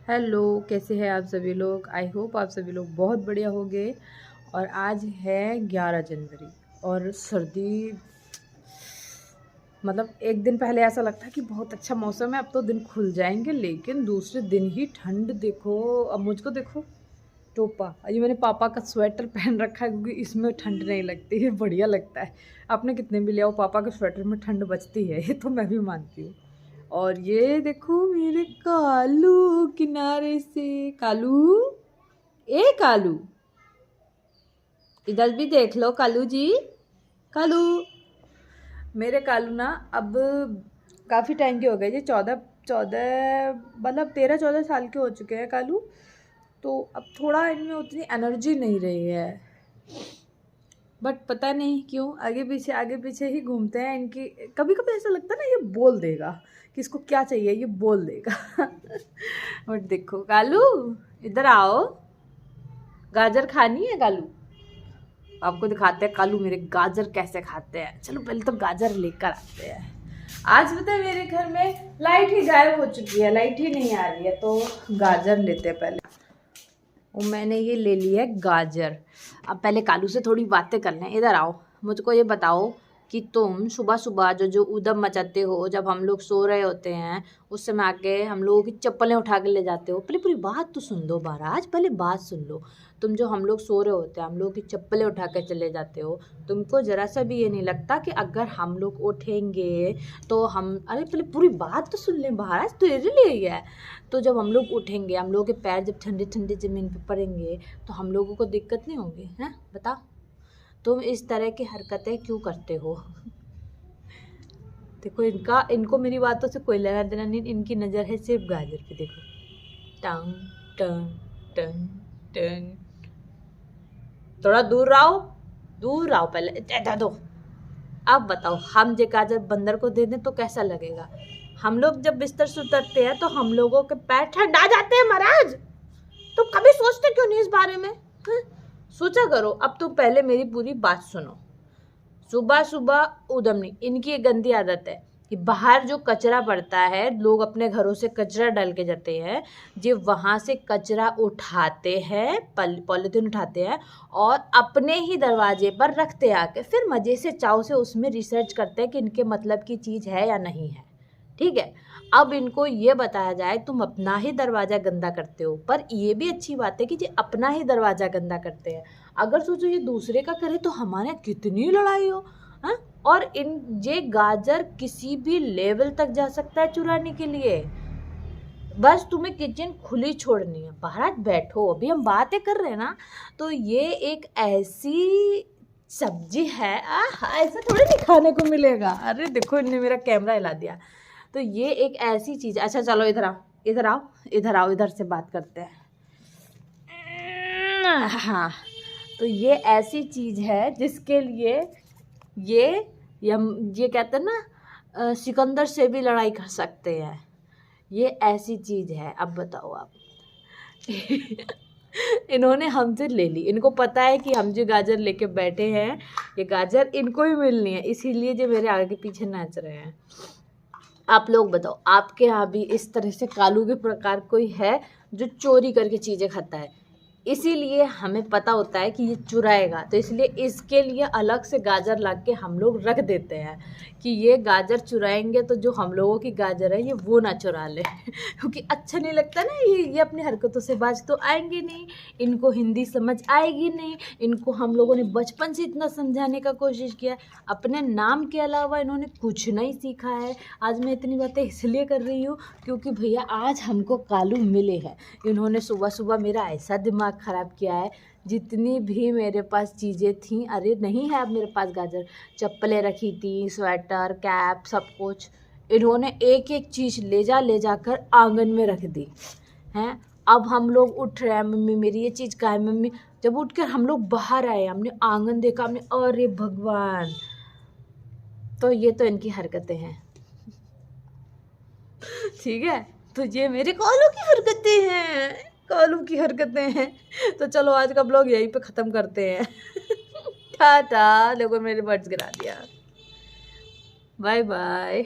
Hello, कैसे हैं आप सभी लोग। आई होप आप सभी लोग बहुत बढ़िया होंगे। और आज है 11 जनवरी और सर्दी, मतलब एक दिन पहले ऐसा लगता है कि बहुत अच्छा मौसम है, अब तो दिन खुल जाएंगे, लेकिन दूसरे दिन ही ठंड। देखो अब मुझको देखो, टोपा, ये मैंने पापा का स्वेटर पहन रखा है क्योंकि इसमें ठंड नहीं लगती है, बढ़िया लगता है। आपने कितने भी लिया हो, पापा के स्वेटर में ठंड बचती है, ये तो मैं भी मानती हूँ। और ये देखो मेरे कालू, किनारे से कालू, ए कालू, इधर भी देख लो कालू जी, कालू। मेरे कालू ना अब काफ़ी टाइम के हो गए जी, 14 14 मतलब 13 14 साल के हो चुके हैं कालू। तो अब थोड़ा इनमें उतनी एनर्जी नहीं रही है, बट पता नहीं क्यों आगे पीछे ही घूमते हैं इनकी। कभी कभी ऐसा लगता है ना, ये बोल देगा कि इसको क्या चाहिए, ये बोल देगा। बट देखो कालू, इधर आओ, गाजर खानी है कालू। आपको दिखाते हैं कालू मेरे गाजर कैसे खाते हैं। चलो पहले तो गाजर लेकर आते हैं। आज पता है मेरे घर में लाइट ही गायब हो चुकी है, लाइट ही नहीं आ रही है, तो गाजर लेते हैं पहले। और मैंने ये ले लिया है गाजर। अब पहले कालू से थोड़ी बातें कर लें। इधर आओ, मुझको ये बताओ कि तुम सुबह सुबह जो जो उधम मचाते हो, जब हम लोग सो रहे होते हैं उस समय आके हम लोगों की चप्पलें उठा के ले जाते हो। पहले पूरी बात तो सुन लो महाराज, पहले बात सुन लो। तुम जो हम लोग सो रहे होते हैं, हम लोगों की चप्पलें उठा के चले जाते हो। तुमको ज़रा सा भी ये नहीं लगता कि अगर हम लोग उठेंगे तो हम, अरे पहले पूरी बात तो सुन लें महाराज, तो लिए ही है। तो जब हम लोग उठेंगे, हम लोगों के पैर जब ठंडे ठंडे ज़मीन पे पड़ेंगे तो हम लोगों को दिक्कत नहीं होगी, हैं? बताओ, तुम इस तरह की हरकतें क्यों करते हो? देखो इनको मेरी बातों से कोई लेना देना नहीं, इनकी नज़र है सिर्फ गाजर पे। देखो, टंग टंग टंग टंग। थोड़ा दूर रहो, दूर रहो, पहले दे दो। अब बताओ, हम जे गाजर बंदर को दे दें तो कैसा लगेगा? हम लोग जब बिस्तर से उतरते हैं तो हम लोगों के पैर ठंडा जाते हैं महाराज। तुम कभी सोचते क्यों नहीं इस बारे में? सोचा करो। अब तुम पहले मेरी पूरी बात सुनो। सुबह सुबह उदम नहीं, इनकी एक गंदी आदत है कि बाहर जो कचरा पड़ता है, लोग अपने घरों से कचरा डाल के जाते हैं, जो वहाँ से कचरा उठाते हैं, पॉलीथीन उठाते हैं और अपने ही दरवाजे पर रखते आके, फिर मज़े से चाव से उसमें रिसर्च करते हैं कि इनके मतलब की चीज़ है या नहीं है। ठीक है, अब इनको ये बताया जाए तुम अपना ही दरवाज़ा गंदा करते हो, पर ये भी अच्छी बात है कि जी अपना ही दरवाज़ा गंदा करते हैं। अगर सोचो ये दूसरे का करे तो हमारे कितनी लड़ाई हो। हाँ, और ये गाजर किसी भी लेवल तक जा सकता है चुराने के लिए। बस तुम्हें किचन खुली छोड़नी है, बाहर बैठो। अभी हम बातें कर रहे हैं ना, तो ये एक ऐसी सब्जी है, ऐसा थोड़ी नहीं खाने को मिलेगा। अरे देखो, इनने मेरा कैमरा हिला दिया। तो ये एक ऐसी चीज़। अच्छा चलो इधर आओ, इधर आओ, इधर आओ, इधर से बात करते हैं। हाँ, तो ये ऐसी चीज़ है जिसके लिए ये ये कहते हैं ना, सिकंदर से भी लड़ाई कर सकते हैं। ये ऐसी चीज़ है। अब बताओ आप। इन्होंने हमसे ले ली, इनको पता है कि हम जो गाजर लेके बैठे हैं, ये गाजर इनको ही मिलनी है, इसीलिए जो मेरे आगे पीछे नाच रहे हैं। आप लोग बताओ, आपके यहाँ भी इस तरह से कालू के प्रकार कोई है जो चोरी करके चीज़ें खाता है? इसीलिए हमें पता होता है कि ये चुराएगा, तो इसलिए इसके लिए अलग से गाजर ला के हम लोग रख देते हैं कि ये गाजर चुराएंगे तो जो हम लोगों की गाजर है ये वो ना चुरा ले। क्योंकि अच्छा नहीं लगता ना, ये अपनी हरकतों से बाज तो आएंगे नहीं, इनको हिंदी समझ आएगी नहीं। इनको हम लोगों ने बचपन से इतना समझाने का कोशिश किया, अपने नाम के अलावा इन्होंने कुछ नहीं सीखा है। आज मैं इतनी बातें इसलिए कर रही हूँ क्योंकि भैया आज हमको कालू मिले हैं। इन्होंने सुबह सुबह मेरा ऐसा दिमाग ख़राब किया है। जितनी भी मेरे पास चीज़ें थी, अरे नहीं है अब मेरे पास गाजर, चप्पलें रखी थी, स्वेटर, कैप, सब कुछ इन्होंने एक एक चीज़ ले जाकर आंगन में रख दी हैं। अब हम लोग उठ रहे हैं, मम्मी मेरी ये चीज़ कहाँ है मम्मी? जब उठ कर हम लोग बाहर आए, हमने आंगन देखा, हमने अरे भगवान। तो ये तो इनकी हरकतें हैं। ठीक है, तो ये मेरे कालू की हरकतें हैं, कालू की हरकतें हैं। तो चलो आज का ब्लॉग यहीं पे ख़त्म करते हैं। टाटा। लोगों ने मेरे बर्ड्स गिरा दिया। Bye bye.